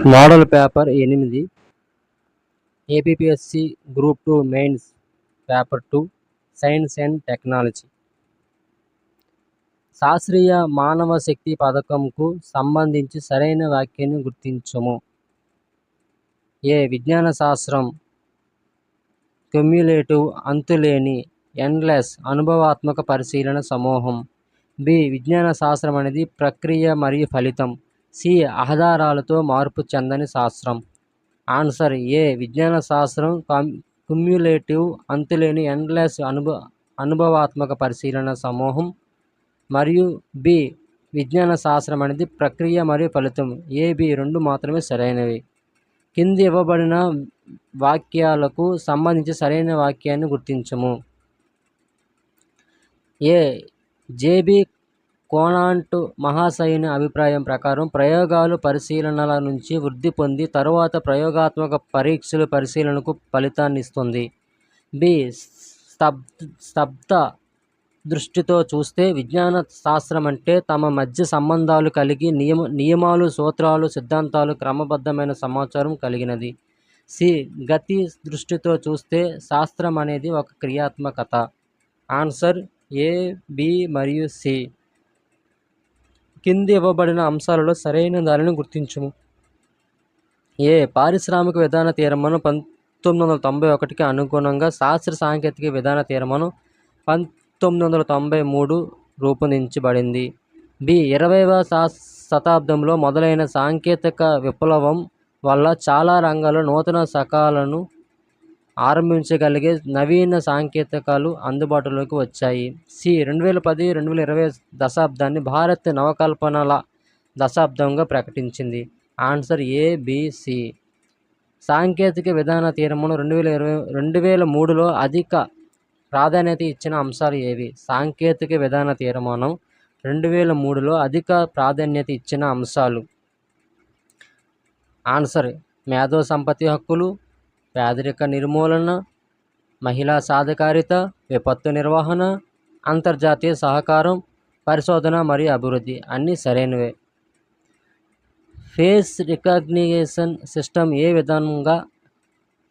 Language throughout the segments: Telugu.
Model paper 8 APPSC group 2 mains paper 2 science and technology. శాస్త్రీయ మానవ శక్తి పథకంకు సంబంధించి సరైన వాక్యాన్ని గుర్తించము. ఏ. విజ్ఞాన శాస్త్రం క్యుమ్యులేటివ్ అంతులేని ఎండ్లెస్ అనుభవాత్మక పరిశీలన సమూహం. బి. విజ్ఞాన శాస్త్రం అనేది ప్రక్రియ మరియు ఫలితం. సి. ఆధారాలతో మార్పు చెందని శాస్త్రం. ఆన్సర్ ఏ. విజ్ఞాన శాస్త్రం క్యుమ్యులేటివ్ అంతులేని ఎండ్లెస్ అనుభవాత్మక పరిశీలన సమూహం. మరియు బి. విజ్ఞాన శాస్త్రం అనేది ప్రక్రియ మరియు ఫలితం. ఏ, బి రెండు మాత్రమే సరైనవి. కింది ఇవ్వబడిన వాక్యాలకు సంబంధించి సరైన వాక్యాన్ని గుర్తించము. ఏ. జేబీ కోనాంట్ మహాశయుని అభిప్రాయం ప్రకారం ప్రయోగాలు పరిశీలనల నుంచి వృద్ధి పొంది తరువాత ప్రయోగాత్మక పరీక్షలు పరిశీలనకు ఫలితాన్ని ఇస్తుంది. బి. స్తబ్ద దృష్టితో చూస్తే విజ్ఞాన శాస్త్రం అంటే తమ మధ్య సంబంధాలు కలిగి నియమాలు, సూత్రాలు, సిద్ధాంతాలు, క్రమబద్ధమైన సమాచారం కలిగినది. సి. గతి దృష్టితో చూస్తే శాస్త్రం అనేది ఒక క్రియాత్మకత. ఆన్సర్ ఏ, బి మరియు సి. కింది ఇవ్వబడిన అంశాలలో సరైన దానిని గుర్తించుము. ఏ. పారిశ్రామిక విధాన తీర్మానం 1991కి అనుగుణంగా శాస్త్ర సాంకేతిక విధాన తీర్మానం 1993 రూపొందించబడింది. బి. 20వ శతాబ్దంలో మొదలైన సాంకేతిక విప్లవం వల్ల చాలా రంగాల్లో నూతన శకాలను ఆరంభించగలిగే నవీన సాంకేతికాలు అందుబాటులోకి వచ్చాయి. సి. 2010-2020 దశాబ్దాన్ని భారత్ నవకల్పనల దశాబ్దంగా ప్రకటించింది. ఆన్సర్ ఏ, బి, సి. సాంకేతిక విధాన తీర్మానం 2003లో అధిక ప్రాధాన్యత ఇచ్చిన అంశాలు ఏవి? సాంకేతిక విధాన తీర్మానం 2003లో అధిక ప్రాధాన్యత ఇచ్చిన అంశాలు. ఆన్సర్ మేధో సంపత్తి హక్కులు, పేదరిక నిర్మూలన, మహిళా సాధికారిత, విపత్తు నిర్వహణ, అంతర్జాతీయ సహకారం, పరిశోధన మరియు అభివృద్ధి. అన్నీ సరైనవే. ఫేస్ రికగ్నిషన్ సిస్టమ్ ఏ విధంగా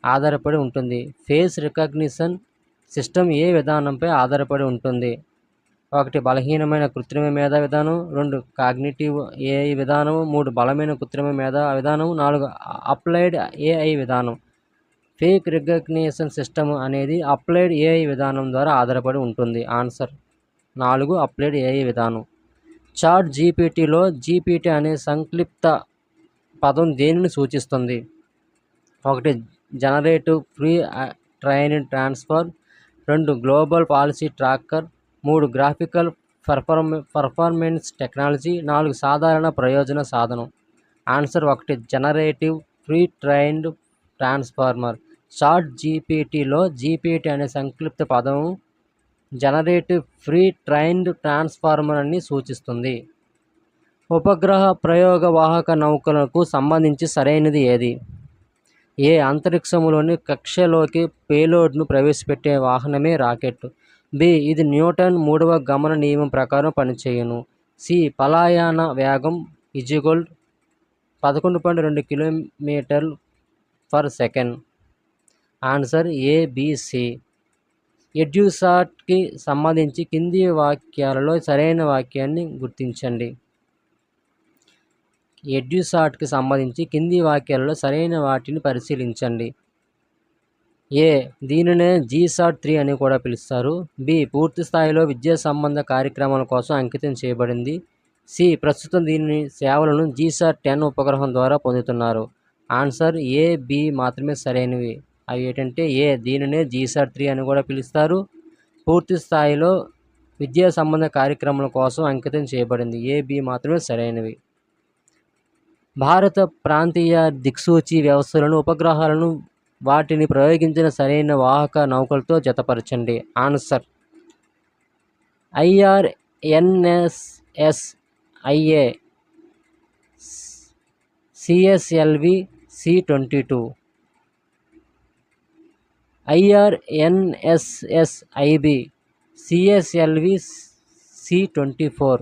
ఆధారపడి ఉంటుంది? ఫేస్ రికగ్నిషన్ సిస్టమ్ ఏ విధానంపై ఆధారపడి ఉంటుంది? 1. బలహీనమైన కృత్రిమ మేధా విధానం. 2. కాగ్నిటివ్ ఏఐ విధానం. 3. బలమైన కృత్రిమ మేధా విధానం. 4. అప్లైడ్ ఏఐ విధానం. ఫేక్ రికగ్నిషన్ సిస్టమ్ అనేది అప్లైడ్ ఏఐ విధానం ద్వారా ఆధారపడి ఉంటుంది. ఆన్సర్ 4. అప్లైడ్ ఏఐ విధానం. చాట్ జీపీటీలో జీపీటీ అనే సంక్షిప్త పదం దేనిని సూచిస్తుంది? 1. Generative pre trained transfer. 2. Global policy tracker. 3. Graphical performance technology. 4. సాధారణ ప్రయోజన సాధనం. Answer 1. Generative pre trained transformer. Chat జీపీటీలో జీపీటీ అనే సంక్షిప్త పదం జనరేటివ్ ప్రీ ట్రైన్డ్ ట్రాన్స్ఫార్మర్ అని సూచిస్తుంది. ఉపగ్రహ ప్రయోగ వాహక నౌకలకు సంబంధించి సరైనది ఏది? ఏ. అంతరిక్షంలోని కక్షలోకి పేలోడ్ను ప్రవేశపెట్టే వాహనమే రాకెట్. బి. ఇది న్యూటన్ 3వ గమన నియమం ప్రకారం పనిచేయును. సి. పలాయన వేగం = 11.2 km/s. ఆన్సర్ ఏ, బి, సి. ఎడ్యుసాట్కి సంబంధించి కింది వాక్యాలలో సరైన వాక్యాన్ని గుర్తించండి. ఎడ్యుసాట్కి సంబంధించి కింది వాక్యాలలో సరైన వాటిని పరిశీలించండి. ఏ. దీనినే జీసాట్-3 అని కూడా పిలుస్తారు. బి. పూర్తి స్థాయిలో విద్యా సంబంధ కార్యక్రమాల కోసం అంకితం చేయబడింది. సి. ప్రస్తుతం దీని సేవలను జీసాట్-10 ఉపగ్రహం ద్వారా పొందుతున్నారు. ఆన్సర్ ఏ, బి మాత్రమే సరైనవి. అవి ఏంటంటే ఏ. దీనినే జీసాట్-3 అని కూడా పిలుస్తారు. పూర్తి స్థాయిలో విద్యా సంబంధ కార్యక్రమాల కోసం అంకితం చేయబడింది. ఏ, బి మాత్రమే సరైనవి. భారత ప్రాంతీయ దిక్సూచి వ్యవస్థలను ఉపగ్రహాలను వాటిని ప్రయోగించిన సరైన వాహక నౌకలతో జతపరచండి. Answer IRNSS-IA CSLV C-22, IRNSS-IB CSLV C-24,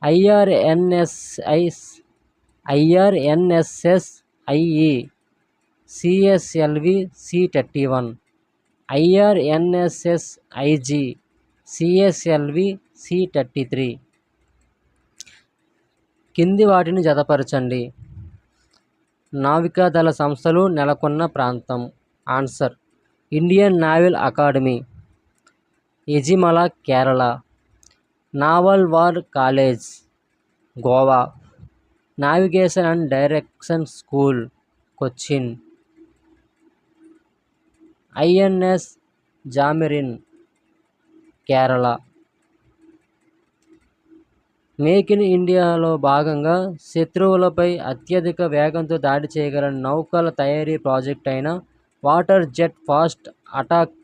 IRNSS IRNSS IE CSLV C31, IRNSS IG CSLV C33. కింది వాటిని జతపరచండి. నావికాదళ సంస్థలు నెలకొన్న ప్రాంతం. Answer Indian naval academy, Ezhimala, Kerala. Naval war college, Goa. Navigation and direction school, Cochin. INS Zamorin, Kerala. Make in ఇండియాలో భాగంగా శత్రువులపై అత్యధిక వేగంతో దాడి చేయగల నౌకల తయారీ ప్రాజెక్ట్ అయిన వాటర్ జెట్ ఫాస్ట్ అటాక్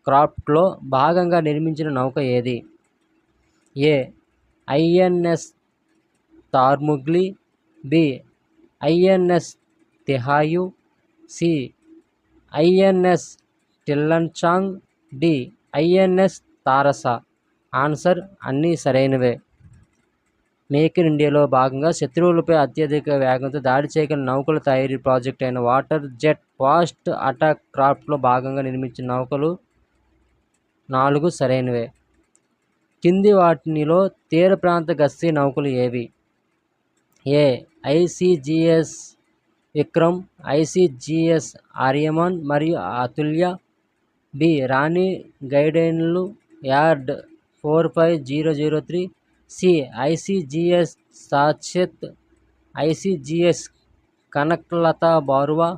క్రాఫ్ట్లో భాగంగా నిర్మించిన నౌక ఏది? A. INS Tarmugli, B. INS Tihayu, C. INS Tillanchang, D. INS Tarasa. Answer అన్నీ సరైనవే. మేక్ ఇన్ ఇండియాలో భాగంగా శత్రువులపై అత్యధిక వేగంతో దాడి చేయగల నౌకల తయారీ ప్రాజెక్ట్ అయిన వాటర్ జెట్ ఫాస్ట్ అటాక్ క్రాఫ్ట్లో భాగంగా నిర్మించిన నౌకలు 4 సరైనవే. కింది వాటిలో తీర ప్రాంత గస్తీ నౌకలు ఏవి? ఏ. ICGS విక్రమ్, ICGS ఆర్యమన్ మరియు అతుల్య, బి. రాణి గైడెన్లు yard 45003, C. ICGS Sachet, ICGS Kanaklata Barua,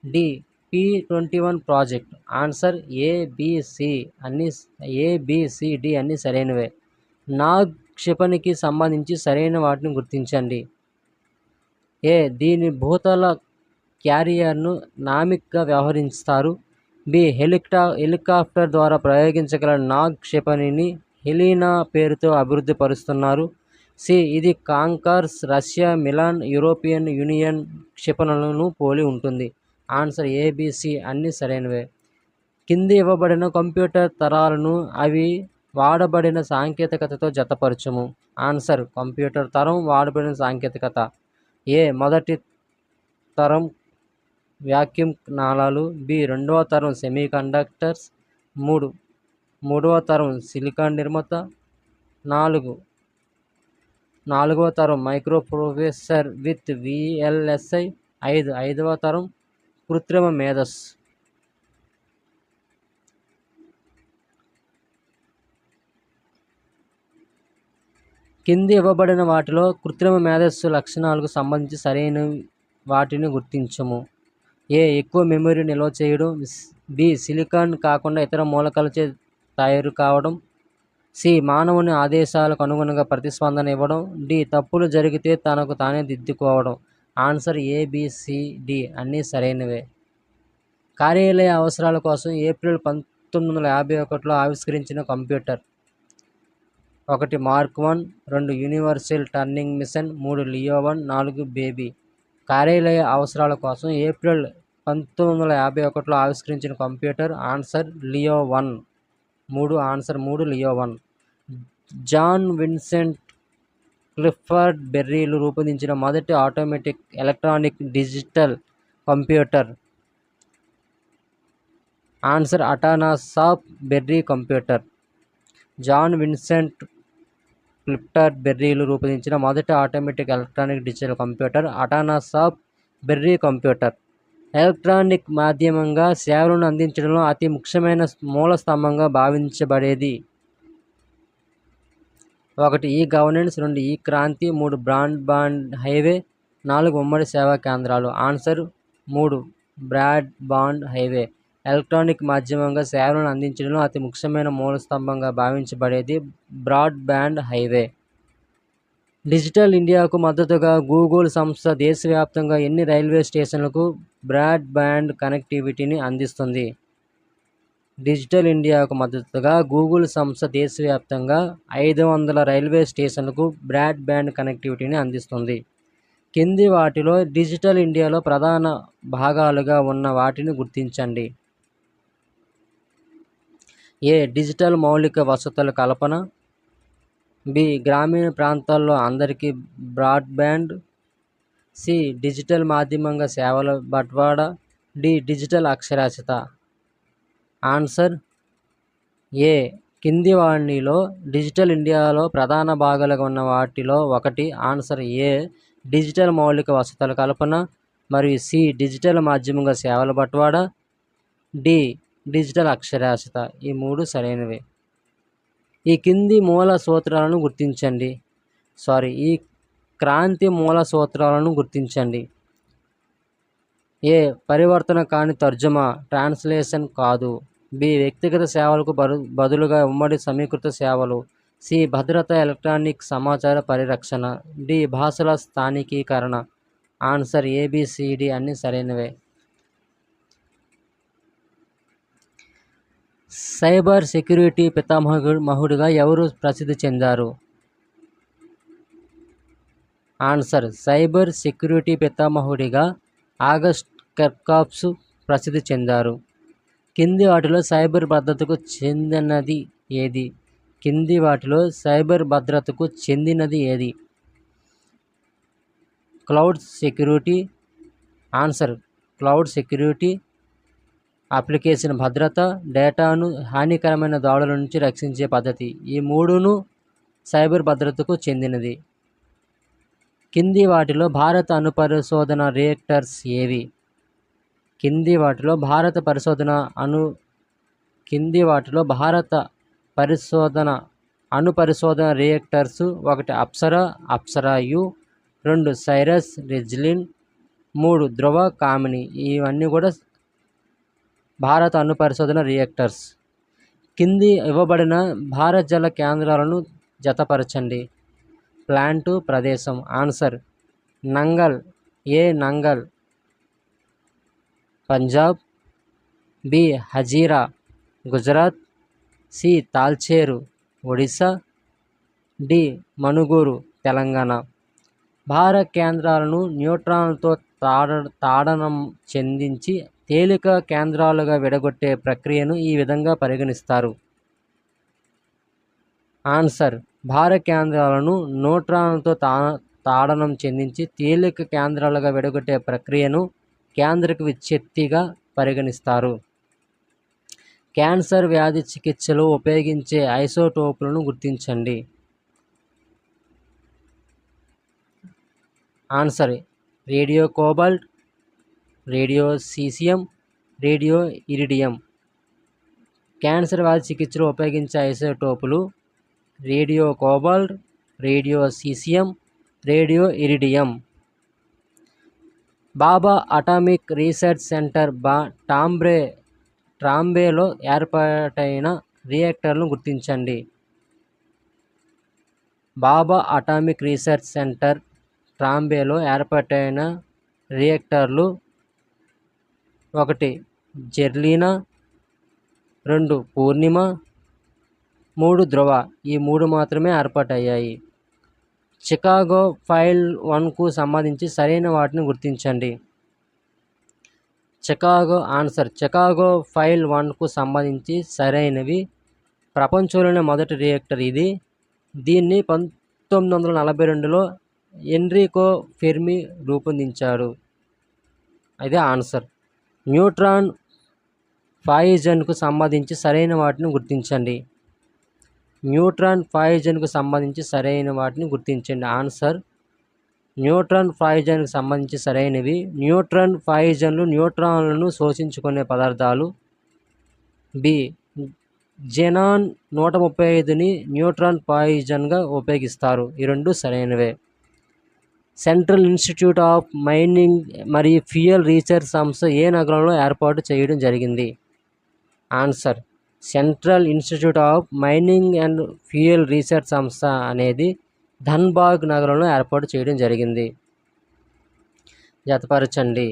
D. P-21 project. Answer ABCD అన్నీ సరైనవే. నాగ్ క్షిపణికి సంబంధించి సరైన వాటిని గుర్తించండి. ఏ. దీని భూతల క్యారియర్ను నామిక్గా వ్యవహరిస్తారు. బి. హెలికాప్టర్ ద్వారా ప్రయోగించగల నాగ్ క్షిపణిని హెలీనా పేరుతో అభివృద్ధి పరుస్తున్నారు. సి. ఇది Konkurs Russia Milan European union క్షిపణులను పోలి ఉంటుంది. ఆన్సర్ ABC అన్నీ సరైనవే. కింది ఇవ్వబడిన కంప్యూటర్ తరాలను అవి వాడబడిన సాంకేతికతతో జతపరచుము. ఆన్సర్ కంప్యూటర్ తరం వాడబడిన సాంకేతికత. ఏ. మొదటి తరం వ్యాక్యూమ్ నాళాలు, బి. రెండవ తరం సెమీకండక్టర్స్, మూడవ తరం సిలికాన్ నిర్మాత, నాలుగవ తరం మైక్రోప్రాసెసర్ విత్ VLSI, ఐదవ తరం కృత్రిమ మేధస్సు. కింది ఇవ్వబడిన వాటిలో కృత్రిమ మేధస్సు లక్షణాలకు సంబంధించి సరైన వాటిని గుర్తించము. ఏ. ఎక్కువ మెమరీ నిల్వ చేయడం, బి. సిలికాన్ కాకుండా ఇతర మూలకాలచే తయారు కావడం, సి. మానవుని ఆదేశాలకు అనుగుణంగా ప్రతిస్పందన ఇవ్వడం, డి. తప్పులు జరిగితే తనకు తానే దిద్దుకోవడం. ఆన్సర్ ABCD అన్నీ సరైనవే. కార్యాలయ అవసరాల కోసం ఏప్రిల్ 1951లో ఆవిష్కరించిన computer. 1 mark 1, 2 universal turning machine, 3 Leo 1, 4 baby. కార్యాలయ అవసరాల కోసం ఏప్రిల్ 1951లో ఆవిష్కరించిన computer. Answer Leo 1. Answer 3 Leo 1. John Vincent Clifford బెర్రీలు రూపొందించిన మొదటి automatic electronic digital computer. Answer Atanasoff Berry computer. John Vincent Clifford బెర్రీలు రూపొందించిన మొదటి automatic electronic digital computer Atanasoff Berry computer. Electronic మాధ్యమంగా సేవలను అందించడంలో అతి ముఖ్యమైన మూల స్తంభంగా భావించబడేది. 1 ఈ-గవర్నెన్స్, 2 ఈ-క్రాంతి, 3 బ్రాడ్బ్యాండ్ హైవే, 4 ఉమ్మడి సేవా కేంద్రాలు. Answer 3 broadband highway. ఎలక్ట్రానిక్ మాధ్యమంగా సేవలను అందించడంలో అతి ముఖ్యమైన మూల స్తంభంగా భావించబడేది బ్రాడ్బ్యాండ్ హైవే. డిజిటల్ ఇండియాకు మద్దతుగా గూగుల్ సంస్థ దేశవ్యాప్తంగా ఎన్ని రైల్వే స్టేషన్లకు బ్రాడ్బ్యాండ్ కనెక్టివిటీని అందిస్తుంది? డిజిటల్ ఇండియాకు మద్దతుగా గూగుల్ సంస్థ దేశవ్యాప్తంగా 500 రైల్వే స్టేషన్లకు బ్రాడ్బ్యాండ్ కనెక్టివిటీని అందిస్తుంది. కింది వాటిలో డిజిటల్ ఇండియాలో ప్రధాన భాగాలుగా ఉన్న వాటిని గుర్తించండి. ఏ. డిజిటల్ మౌలిక వసతుల కల్పన, బి. గ్రామీణ ప్రాంతాల్లో అందరికీ బ్రాడ్బ్యాండ్, సి డిజిటల్ మాధ్యమంగా సేవల బట్వాడా, డి డిజిటల్ అక్షరాస్యత. ఆన్సర్ ఏ కింది వాణిలో డిజిటల్ ఇండియాలో ప్రధాన భాగాలుగా ఉన్న వాటిలో ఒకటి. ఆన్సర్ ఏ డిజిటల్ మౌలిక వసతుల కల్పన, మరియు సి డిజిటల్ మాధ్యమంగా సేవల బట్వాడా, డి డిజిటల్ అక్షరాస్యత. ఈ మూడు సరైనవి. ఈ కింది మూల సూత్రాలను గుర్తించండి. ఈ క్రాంతి మూల సూత్రాలను గుర్తించండి. ఏ పరివర్తన కాని తర్జుమా, ట్రాన్స్లేషన్ కాదు. బి వ్యక్తిగత సేవలకు బదులుగా ఉమ్మడి సమీకృత సేవలు. సి భద్రత, ఎలక్ట్రానిక్ సమాచార పరిరక్షణ. డి భాషల స్థానికీకరణ. ఆన్సర్ ఏబిసిడి అన్ని సరైనవే. సైబర్ సెక్యూరిటీ పితామహుడిగా ఎవరు ప్రసిద్ధి చెందారు? ఆన్సర్ సైబర్ సెక్యూరిటీ పితామహుడిగా ఆగస్ట్ కెర్కాప్స్ ప్రసిద్ధి చెందారు. కింది వాటిలో సైబర్ భద్రతకు చెందినది ఏది? కింది వాటిలో సైబర్ భద్రతకు చెందినది ఏది? Cloud security. Answer cloud security. Application భద్రత, డేటాను హానికరమైన దాడుల నుంచి రక్షించే పద్ధతి. ఈ మూడును సైబర్ భద్రతకు చెందినది. కింది వాటిలో భారత అణుపరిశోధన రియాక్టర్స్ ఏవి? కింది వాటిలో భారత అణుపరిశోధన రియాక్టర్స్. 1 అప్సరా యు, 2 సైరస్ రెజ్లిన్, 3 ధ్రువ కామిని. ఇవన్నీ కూడా భారత అణుపరిశోధన రియాక్టర్స్. కింది ఇవ్వబడిన భారత జల కేంద్రాలను జతపరచండి. ప్లాంటు, ప్రదేశం. Answer Nangal. A Nangal Punjab, B Hazira Gujarat, C Talcher Odisha, D Manuguru Telangana. భారత కేంద్రాలను న్యూట్రాన్లతో తాడనం చెందించి తేలిక కేంద్రాలుగా విడగొట్టే ప్రక్రియను ఈ విధంగా పరిగణిస్తారు. ఆన్సర్ భారత కేంద్రాలను న్యూట్రాన్లతో తాడనం చెందించి తేలిక కేంద్రాలుగా విడగొట్టే ప్రక్రియను కేంద్రక విచ్ఛిత్తిగా పరిగణిస్తారు. క్యాన్సర్ వ్యాధి చికిత్సలో ఉపయోగించే ఐసోటోపులను గుర్తించండి. Answer radio cobalt, radio caesium, radio iridium. Cancer వ్యాధి చికిత్సలో ఉపయోగించే ఐసోటోపులు radio cobalt, radio caesium, radio iridium. Bhabha atomic research centre ట్రాంబేలో ఏర్పాటైన రియాక్టర్లను గుర్తించండి. బాబా అటామిక్ రీసెర్చ్ సెంటర్ ట్రాంబేలో ఏర్పాటైన రియాక్టర్లు 1 జెర్లీనా, 2 పూర్ణిమ, 3 ధ్రువ. ఈ 3 మాత్రమే ఏర్పాటయ్యాయి. చికాగో ఫైల్ 1కు సంబంధించి సరైన వాటిని గుర్తించండి. చికాగో ఫైల్ 1కు సంబంధించి సరైనవి. ప్రపంచంలోనే మొదటి రియాక్టర్ ఇది. దీన్ని 1942లో ఎన్రికో ఫెర్మి రూపొందించాడు. అదే ఆన్సర్. న్యూట్రాన్ ఫాయిజన్కు సంబంధించి సరైన వాటిని గుర్తించండి. ఆన్సర్ న్యూట్రాన్ ఫాయిజన్కు సంబంధించి సరైనవి. న్యూట్రాన్ ఫాయిజన్లు న్యూట్రాన్లను శోషించుకునే పదార్థాలు. బి జెనాన్ 135ని న్యూట్రాన్ పాయిజన్గా ఉపయోగిస్తారు. ఈ 2 సరైనవే. సెంట్రల్ ఇన్స్టిట్యూట్ ఆఫ్ మైనింగ్ మరియు ఫ్యూయల్ రీసెర్చ్ సంస్థ ఏ నగరంలో ఏర్పాటు చేయడం జరిగింది? Answer central institute of mining and fuel research సంస్థ అనేది ధన్బాద్ నగరంలో ఏర్పాటు చేయడం జరిగింది. జతపరచండి.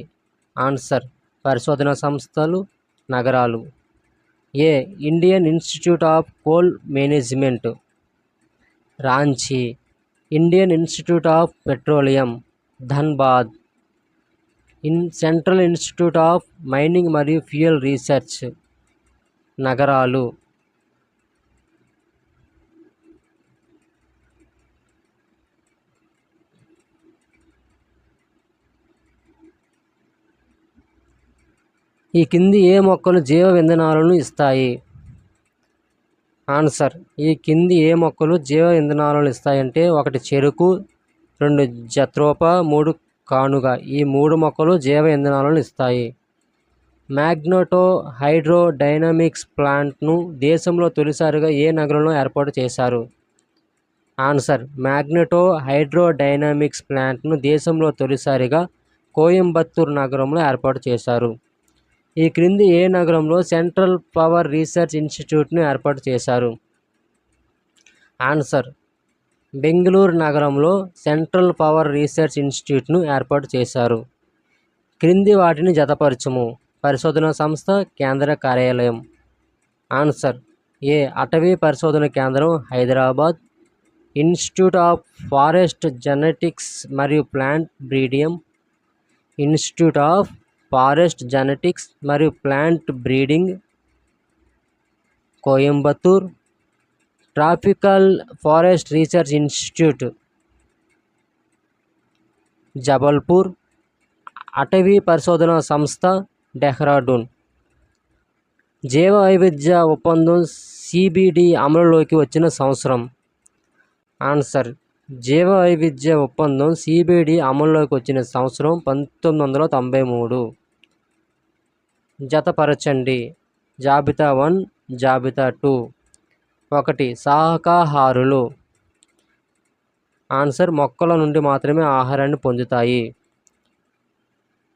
ఆన్సర్ పరిశోధనా సంస్థలు, నగరాలు. A Indian institute of coal management Ranchi, Indian institute of petroleum Dhanbad, central institute of mining మరియు ఫ్యూయల్ రీసెర్చ్ నగరాలు. ఈ కింది ఏ మొక్కలు జీవ ఇంధనాలను ఇస్తాయి? ఆన్సర్, ఈ కింది ఏ మొక్కలు జీవ ఇంధనాలను ఇస్తాయంటే 1 చెరుకు, 2 జత్రోప, 3 కానుగ. ఈ 3 మొక్కలు జీవ ఇంధనాలను ఇస్తాయి. మ్యాగ్నెటో హైడ్రో డైనమిక్స్ ప్లాంట్ను దేశంలో తొలిసారిగా ఏ నగరంలో ఏర్పాటు చేశారు? ఆన్సర్, మ్యాగ్నెటో హైడ్రో డైనమిక్స్ ప్లాంట్ను దేశంలో తొలిసారిగా కోయంబత్తూర్ నగరంలో ఏర్పాటు చేశారు. ఈ క్రింది ఏ నగరంలో సెంట్రల్ పవర్ రీసెర్చ్ ఇన్స్టిట్యూట్ను ఏర్పాటు చేశారు? ఆన్సర్, బెంగళూరు నగరంలో సెంట్రల్ పవర్ రీసెర్చ్ ఇన్స్టిట్యూట్ను ఏర్పాటు చేశారు. క్రింది వాటిని జతపరచుము. పరిశోధనా సంస్థ, కేంద్ర కార్యాలయం. Answer, A. అటవీ పరిశోధన కేంద్రం, Hyderabad. Institute of forest genetics మరియు plant breeding, institute of forest genetics మరియు plant breeding, Coimbatore. Tropical forest research institute, Jabalpur. అటవీ పరిశోధన సంస్థ, డెహ్రాడూన్. జీవ వైవిధ్య ఒప్పందం సిబిడి అమలులోకి వచ్చిన సంవత్సరం? ఆన్సర్, జీవ వైవిధ్య ఒప్పందం సిబిడి అమలులోకి వచ్చిన సంవత్సరం 1993. జతపరచండి. జాబితా 1, జాబితా 2. 1. శాకాహారులు. ఆన్సర్, మొక్కల నుండి మాత్రమే ఆహారాన్ని పొందుతాయి.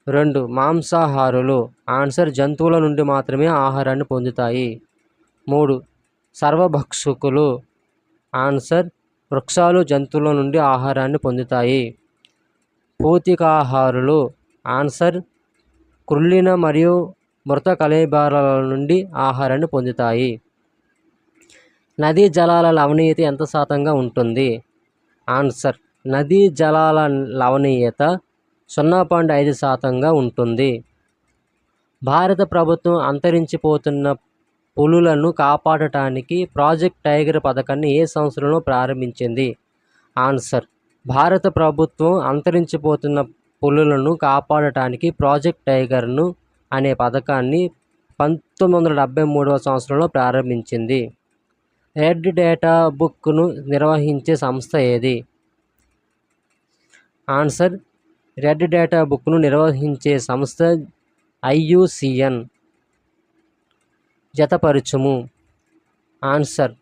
2. మాంసాహారులు. ఆన్సర్, జంతువుల నుండి మాత్రమే ఆహారాన్ని పొందుతాయి. 3. సర్వభక్షకులు. ఆన్సర్, వృక్షాలు, జంతువుల నుండి ఆహారాన్ని పొందుతాయి. పూతికాహారులు. ఆన్సర్, కుళ్ళిన మరియు మృత కళేబరాల నుండి ఆహారాన్ని పొందుతాయి. నదీ జలాల లవణీయత ఎంత శాతంగా ఉంటుంది? ఆన్సర్, నదీ జలాల లవణీయత 0.5% ఉంటుంది. భారత ప్రభుత్వం అంతరించిపోతున్న పులులను కాపాడటానికి ప్రాజెక్ట్ టైగర్ పథకాన్ని ఏ సంవత్సరంలో ప్రారంభించింది? ఆన్సర్, భారత ప్రభుత్వం అంతరించిపోతున్న పులులను కాపాడటానికి ప్రాజెక్ట్ టైగర్ను అనే పథకాన్ని 1973వ సంవత్సరంలో ప్రారంభించింది. రెడ్ డేటా బుక్ను నిర్వహించే సంస్థ ఏది? ఆన్సర్, రెడ్ డేటా బుక్ను నిర్వహించే సంస్థ IUCN. జతపరచుము. Answer,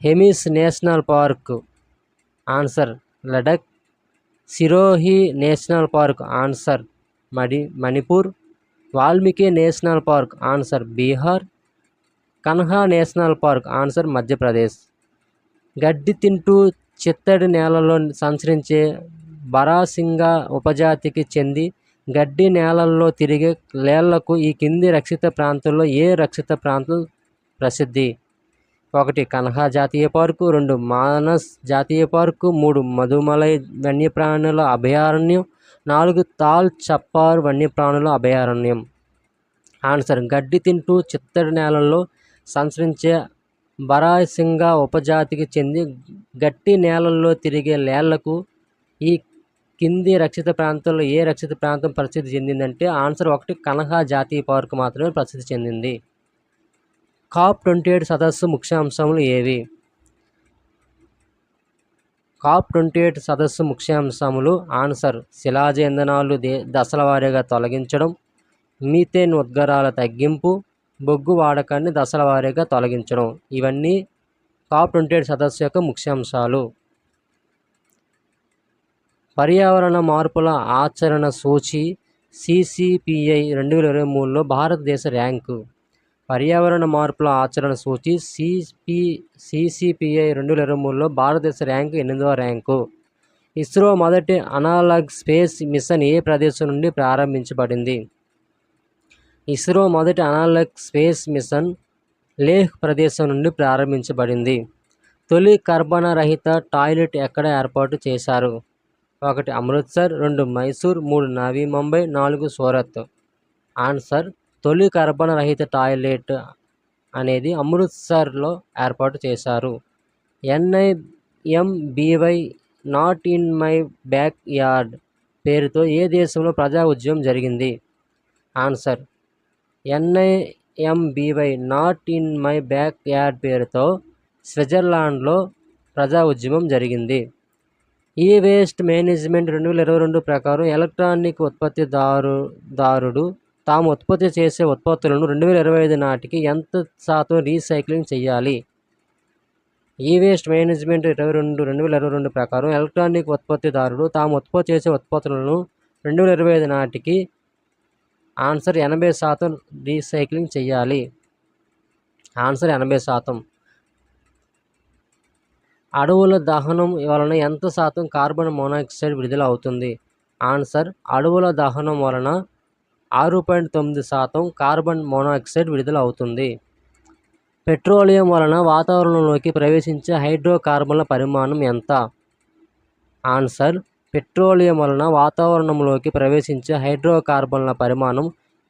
Hemis national park. Answer, Ladakh. Sirohi national park. Answer, Manipur. Valmiki national park. Answer, Bihar. Kanha national park. Answer, Madhya Pradesh. గడ్డి తింటూ చిత్తడి నేలలో సంచరించే బరాసింగా ఉపజాతికి చెంది గడ్డి నేలల్లో తిరిగే లేళ్లకు ఈ కింది రక్షిత ప్రాంతాల్లో ఏ రక్షిత ప్రాంతం ప్రసిద్ధి? 1. కన్హా జాతీయ పార్కు, 2. మానస్ జాతీయ పార్కు, 3. మధుమలై వన్యప్రాణుల అభయారణ్యం, 4. తాల్ చప్పార్ వన్యప్రాణుల అభయారణ్యం. ఆన్సర్, గడ్డి తింటూ చిత్తడి నేలల్లో సంచరించే బరాసింగా ఉపజాతికి చెంది గట్టి నేలల్లో తిరిగే లేళ్లకు ఈ కింది రక్షిత ప్రాంతాల్లో ఏ రక్షిత ప్రాంతం ప్రసిద్ధి చెందిందంటే ఆన్సర్ 1. కన్హా జాతీయ పార్కు మాత్రమే ప్రసిద్ధి చెందింది. COP28 సదస్సు ముఖ్యాంశములు ఏవి? COP28 సదస్సు ముఖ్యాంశములు. ఆన్సర్, శిలాజ ఇంధనాలు దశల వారీగా తొలగించడం, మీథేన్ ఉద్గారాల తగ్గింపు, బొగ్గు వాడకాన్ని దశల వారీగా తొలగించడం. ఇవన్నీ COP28 సదస్సు యొక్క ముఖ్యాంశాలు. పర్యావరణ మార్పుల ఆచరణ సూచి CCPI 2023లో భారతదేశ ర్యాంకు. పర్యావరణ మార్పుల ఆచరణ సూచి CCPI 2023లో భారతదేశ ర్యాంకు 8వ ర్యాంకు. ఇస్రో మొదటి అనాలాగ్ స్పేస్ మిషన్ ఏ ప్రదేశం నుండి ప్రారంభించబడింది? ఇస్రో మొదటి అనాలాగ్ స్పేస్ మిషన్ లేహ్ ప్రదేశం నుండి ప్రారంభించబడింది. తొలి కర్బన రహిత టాయిలెట్ ఎక్కడ ఏర్పాటు చేశారు? 1. అమృత్సర్, 2. మైసూర్, 3. నవీ ముంబై, 4. సూరత్. ఆన్సర్, తొలి కర్బన రహిత టాయిలెట్ అనేది అమృత్సర్లో ఏర్పాటు చేశారు. NIMBY not in my back yard పేరుతో ఏ దేశంలో ప్రజా ఉద్యమం జరిగింది? Answer NIMBY not in my back yard పేరుతో స్విట్జర్లాండ్లో ప్రజా ఉద్యమం జరిగింది. ఈ వేస్ట్ మేనేజ్మెంట్ 2022 ప్రకారం ఎలక్ట్రానిక్ ఉత్పత్తిదారుడు తాము ఉత్పత్తి చేసే ఉత్పత్తులను 2025 నాటికి ఎంత శాతం రీసైక్లింగ్ చేయాలి? ఈ వేస్ట్ మేనేజ్మెంట్ 2022 ప్రకారం ఎలక్ట్రానిక్ ఉత్పత్తిదారుడు తాము ఉత్పత్తి చేసే ఉత్పత్తులను 2025 నాటికి ఆన్సర్ 80% రీసైక్లింగ్ చేయాలి. ఆన్సర్ 80%. అడవుల దహనం వలన ఎంత శాతం కార్బన్ మోనాక్సైడ్ విడుదల అవుతుంది? ఆన్సర్ అడవుల దహనం వలన 6.9% కార్బన్ మోనాక్సైడ్ విడుదల అవుతుంది. పెట్రోలియం వలన వాతావరణంలోకి ప్రవేశించే హైడ్రోకార్బన్ల పరిమాణం ఎంత? ఆన్సర్ పెట్రోలియం వలన వాతావరణంలోకి ప్రవేశించే హైడ్రోకార్బన్ల పరిమాణం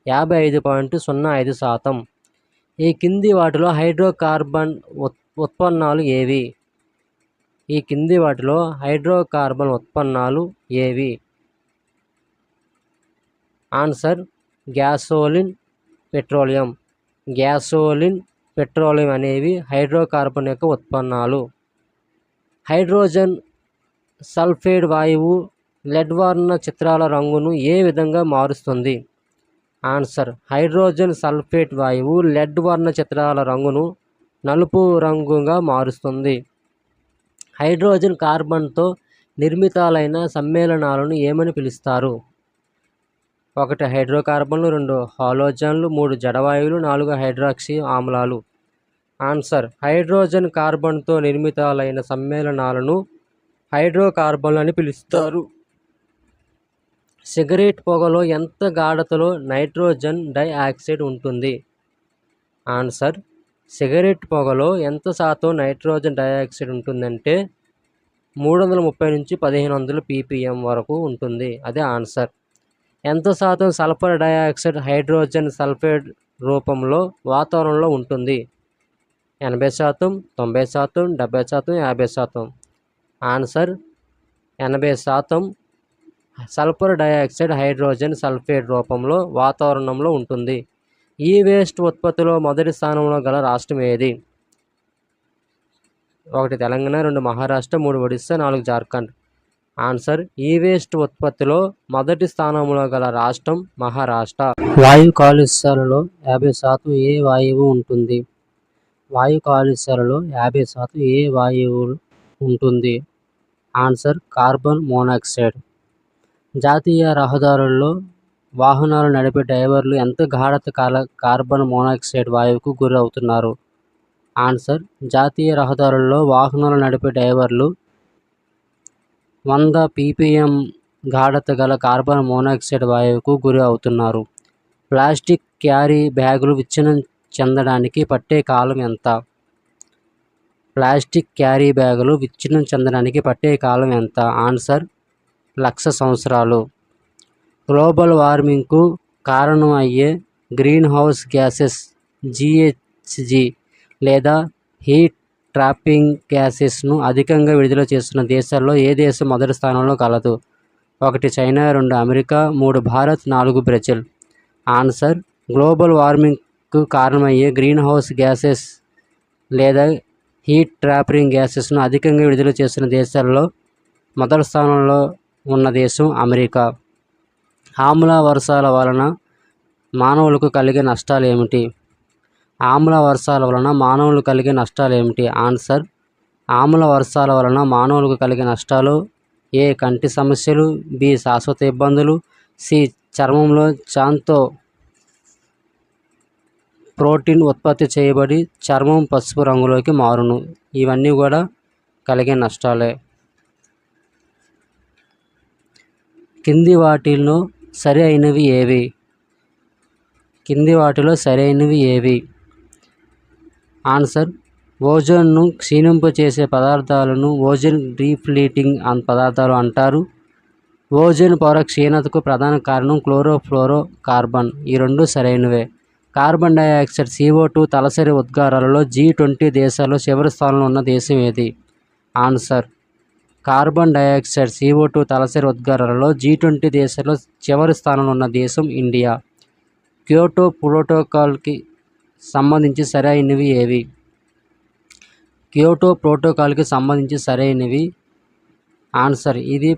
55.05%. ఈ కింది వాటిలో హైడ్రోకార్బన్ ఉత్పన్నాలు ఏవి? ఈ కింది వాటిలో హైడ్రోకార్బన్ ఉత్పన్నాలు ఏవి? Answer gasoline, petroleum. Gasoline, petroleum అనేవి హైడ్రోకార్బన్ యొక్క ఉత్పన్నాలు. హైడ్రోజన్ సల్ఫైడ్ వాయువు లెడ్ వర్ణ చిత్రాల రంగును ఏ విధంగా మారుస్తుంది? ఆన్సర్ హైడ్రోజన్ సల్ఫేట్ వాయువు లెడ్ వర్ణ చిత్రాల రంగును నలుపు రంగుగా మారుస్తుంది. హైడ్రోజన్ కార్బన్తో నిర్మితాలైన సమ్మేళనాలను ఏమని పిలుస్తారు? 1 హైడ్రోకార్బన్లు, 2 హాలోజన్లు, 3 జడవాయువులు, 4 హైడ్రాక్సీ ఆమ్లాలు. ఆన్సర్ హైడ్రోజన్ కార్బన్తో నిర్మితాలైన సమ్మేళనాలను హైడ్రోకార్బన్లు అని పిలుస్తారు. సిగరెట్ పొగలో ఎంత గాఢతలో నైట్రోజన్ డైఆక్సైడ్ ఉంటుంది? ఆన్సర్ సిగరెట్ పొగలో ఎంత శాతం నైట్రోజన్ డైఆక్సైడ్ ఉంటుందంటే 330 నుంచి 1500 ppm వరకు ఉంటుంది. అదే ఆన్సర్. ఎంత శాతం సల్ఫర్ డైఆక్సైడ్ హైడ్రోజన్ సల్ఫైడ్ రూపంలో వాతావరణంలో ఉంటుంది? 80%, 90%, 70%, 50%. Answer 80% sulphur dioxide hydrogen sulphide రూపంలో వాతావరణంలో ఉంటుంది. ఈ వేస్ట్ ఉత్పత్తిలో మొదటి స్థానంలో గల రాష్ట్రం ఏది? 1 తెలంగాణ, 2 మహారాష్ట్ర, 3 ఒడిస్సా, 4 జార్ఖండ్. ఆన్సర్ ఈ వేస్ట్ ఉత్పత్తిలో మొదటి స్థానంలో గల రాష్ట్రం మహారాష్ట్ర. వాయు కాలుష్యాలలో 50% ఏ వాయువు ఉంటుంది? వాయు కాలుష్యాలలో 50% ఏ వాయువు ఉంటుంది? Answer carbon monoxide. జాతీయ రహదారుల్లో వాహనాలు నడిపే డ్రైవర్లు ఎంత గాఢత కార్బన్ మోనాక్సైడ్ వాయువుకు గురి అవుతున్నారు? ఆన్సర్ జాతీయ రహదారుల్లో వాహనాలు నడిపే డ్రైవర్లు 100 ppm గాఢత గల కార్బన్ మోనాక్సైడ్ వాయువుకు గురి అవుతున్నారు. ప్లాస్టిక్ క్యారీ బ్యాగులు విచ్ఛిన్నం చెందడానికి పట్టే కాలం ఎంత? ప్లాస్టిక్ క్యారీ బ్యాగులు విచ్ఛిన్నం చెందడానికి పట్టే కాలం ఎంత? ఆన్సర్ 1,00,000 సంవత్సరాలు. గ్లోబల్ వార్మింగ్కు కారణం అయ్యే గ్రీన్ హౌస్ గ్యాసెస్ GHG లేదా హీట్ ట్రాపింగ్ గ్యాసెస్ను అధికంగా విడుదల చేస్తున్న దేశాల్లో ఏ దేశం మొదటి స్థానంలో కలదు? 1 China, 2 America, 3 Bharat, 4 Brazil. Answer global వార్మింగ్కు కారణమయ్యే గ్రీన్ హౌస్ గ్యాసెస్ లేదా హీట్ ట్రాపింగ్ గ్యాసెస్ను అధికంగా విడుదల చేస్తున్న దేశాల్లో మొదటి స్థానంలో ఉన్న దేశం అమెరికా. ఆమ్ల వర్షాల వలన మానవులకు కలిగే నష్టాలు ఏమిటి? ఆమ్ల వర్షాల వలన మానవులకు కలిగే నష్టాలు ఏమిటి? ఆన్సర్ ఆమ్ల వర్షాల వలన మానవులకు కలిగే నష్టాలు ఏ కంటి సమస్యలు, బి శాశ్వత ఇబ్బందులు, సి చర్మంలో చాంతో ప్రోటీన్ ఉత్పత్తి చేయబడి చర్మం పసుపు రంగులోకి మారును. ఇవన్నీ కూడా కలిగే నష్టాలే. కింది వాటిలో సరి అయినవి ఏవి? కింది వాటిలో సరైనవి ఏవి? ఆన్సర్ ఓజోన్ను క్షీణింపచేసే పదార్థాలను ఓజోన్ డీప్లీటింగ్ పదార్థాలు అంటారు. ఓజోన్ పొర క్షీణతకు ప్రధాన కారణం క్లోరోఫ్లోరో కార్బన్. ఈ రెండు సరైనవే. కార్బన్ డైఆక్సైడ్ CO2 తలసరి ఉద్గారాలలో G20 దేశాల్లో చివరి స్థానంలో ఉన్న దేశం ఏది? ఆన్సర్ కార్బన్ డైఆక్సైడ్ CO2 తలసరి ఉద్గారాలలో G20 దేశాల్లో చివరి స్థానంలో ఉన్న దేశం ఇండియా. క్యోటో ప్రోటోకాల్కి సంబంధించి సరైనవి ఏవి? క్యోటో ప్రోటోకాల్కి సంబంధించి సరైనవి ఆన్సర్ ఇది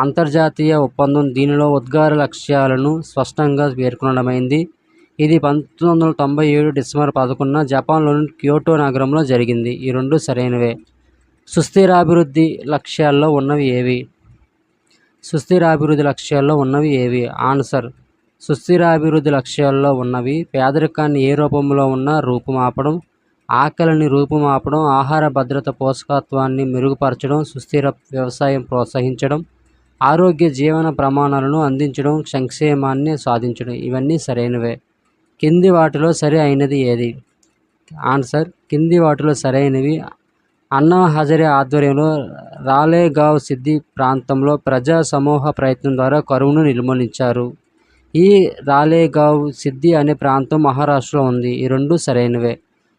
అంతర్జాతీయ ఒప్పందం. దీనిలో ఉద్గార లక్ష్యాలను స్పష్టంగా పేర్కొనడమైంది. ఇది 1997 డిసెంబర్ 11న జపాన్లోని క్యోటో నగరంలో జరిగింది. ఈ రెండు సరైనవే. సుస్థిరాభివృద్ధి లక్ష్యాల్లో ఉన్నవి ఏవి? సుస్థిరాభివృద్ధి లక్ష్యాల్లో ఉన్నవి ఏవి? ఆన్సర్ సుస్థిరాభివృద్ధి లక్ష్యాల్లో ఉన్నవి పేదరికాన్ని ఏ రూపంలో ఉన్నా రూపుమాపడం, ఆకలిని రూపుమాపడం, ఆహార భద్రత, పోషకత్వాన్ని మెరుగుపరచడం, సుస్థిర వ్యవసాయం ప్రోత్సహించడం, ఆరోగ్య జీవన ప్రమాణాలను అందించడం, సంక్షేమాన్ని సాధించడం. ఇవన్నీ సరైనవే. కింది వాటిలో సరి అయినది ఏది? ఆన్సర్ కింది వాటిలో సరైనవి అన్నా హజారే ఆధ్వర్యంలో రాలేగావ్ సిద్ధి ప్రాంతంలో ప్రజా సమూహ ప్రయత్నం ద్వారా కరువును నిర్మూలించారు. ఈ రాలేగావ్ సిద్ధి అనే ప్రాంతం మహారాష్ట్రలో ఉంది. ఈ రెండు సరైనవే.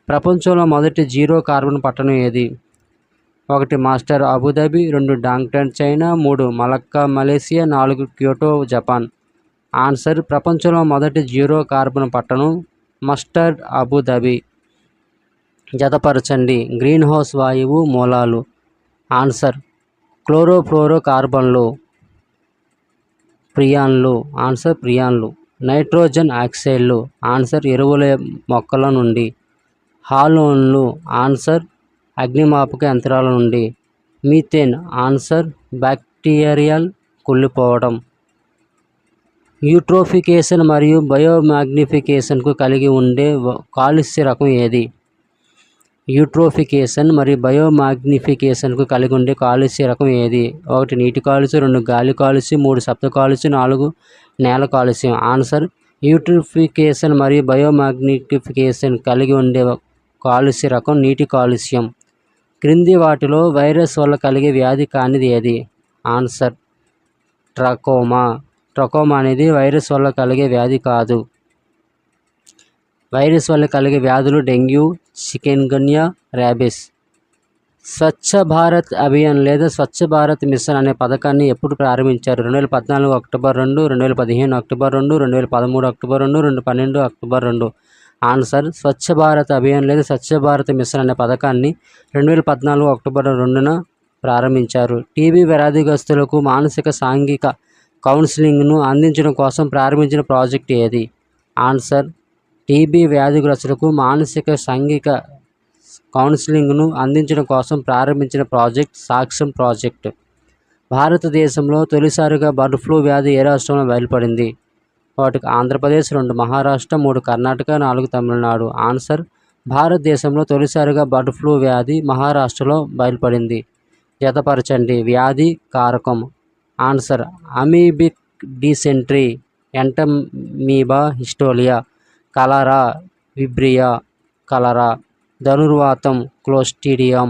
ప్రపంచంలో మొదటి జీరో కార్బన్ పట్టణం ఏది? 1 master Abu Dhabi, 2 Dongtan China, 3 Malacca Malaysia, 4 Kyoto Japan. Answer ప్రపంచంలో మొదటి జీరో కార్బన్ పట్టణం మస్టర్డ్ అబుదాబి. జతపరచండి. గ్రీన్ హౌస్ వాయువు మూలాలు. ఆన్సర్ క్లోరోఫ్లోరో కార్బన్లు, ప్రియాన్లు. ఆన్సర్ ప్రియాన్లు. నైట్రోజన్ ఆక్సైడ్లు. ఆన్సర్ ఎరువుల మొక్కల నుండి. హాలోన్లు. ఆన్సర్ అగ్నిమాపక యంత్రాల నుండి. మీథేన్. ఆన్సర్ బ్యాక్టీరియల్ కుళ్ళిపోవడం. యూట్రోఫికేషన్ మరియు బయోమాగ్నిఫికేషన్కు కలిగి ఉండే కాలుష్య రకం ఏది? యూట్రోఫికేషన్ మరియు బయోమాగ్నిఫికేషన్కు కలిగి ఉండే కాలుష్య రకం ఏది? 1 నీటి కాలుష్యం, 2 గాలి కాలుష్యం, 3 శబ్ద కాలుష్యం, 4 నేల కాలుష్యం. ఆన్సర్ యూట్రోఫికేషన్ మరియు బయోమాగ్నిఫికేషన్ కలిగి ఉండే కాలుష్య రకం నీటి కాలుష్యం. క్రింది వాటిలో వైరస్ వల్ల కలిగే వ్యాధి కానిది ఏది? Answer trachoma. ట్రకోమా అనేది వైరస్ వల్ల కలిగే వ్యాధి కాదు. వైరస్ వల్ల కలిగే వ్యాధులు dengue, chikungunya, rabies. Swachh Bharat Abhiyan లేదా స్వచ్ఛ భారత్ మిషన్ అనే పథకాన్ని ఎప్పుడు ప్రారంభించారు? 2014 October 2, 2015 October 2, 2013 October 2, 2012 October 2. Answer Swachh Bharat Abhiyan లేదా స్వచ్ఛ భారత్ మిషన్ అనే పథకాన్ని 2014 అక్టోబర్ 2న ప్రారంభించారు. టీబీ వ్యాధిగ్రస్తులకు మానసిక సాంఘిక కౌన్సిలింగ్ను అందించడం కోసం ప్రారంభించిన ప్రాజెక్ట్ ఏది? ఆన్సర్ టీబీ వ్యాధిగ్రస్తులకు మానసిక సాంఘిక కౌన్సిలింగ్ను అందించడం కోసం ప్రారంభించిన ప్రాజెక్ట్ సాక్ష్యం ప్రాజెక్ట్. భారతదేశంలో తొలిసారిగా బర్డ్ ఫ్లూ వ్యాధి ఏ రాష్ట్రంలో బయలుపడింది? 1 ఆంధ్రప్రదేశ్, 2 మహారాష్ట్ర, 3 కర్ణాటక, 4 తమిళనాడు. ఆన్సర్ భారతదేశంలో తొలిసారిగా బర్డ్ ఫ్లూ వ్యాధి మహారాష్ట్రలో బయలుపడింది. జతపరచండి. వ్యాధి కారకం. ఆన్సర్ అమీబిక్ డిసెంట్రీ, ఎంటమీబా హిస్టోలియా, కలరా, విబ్రియా కలరా. ధనుర్వాతం, క్లోస్ట్రిడియం.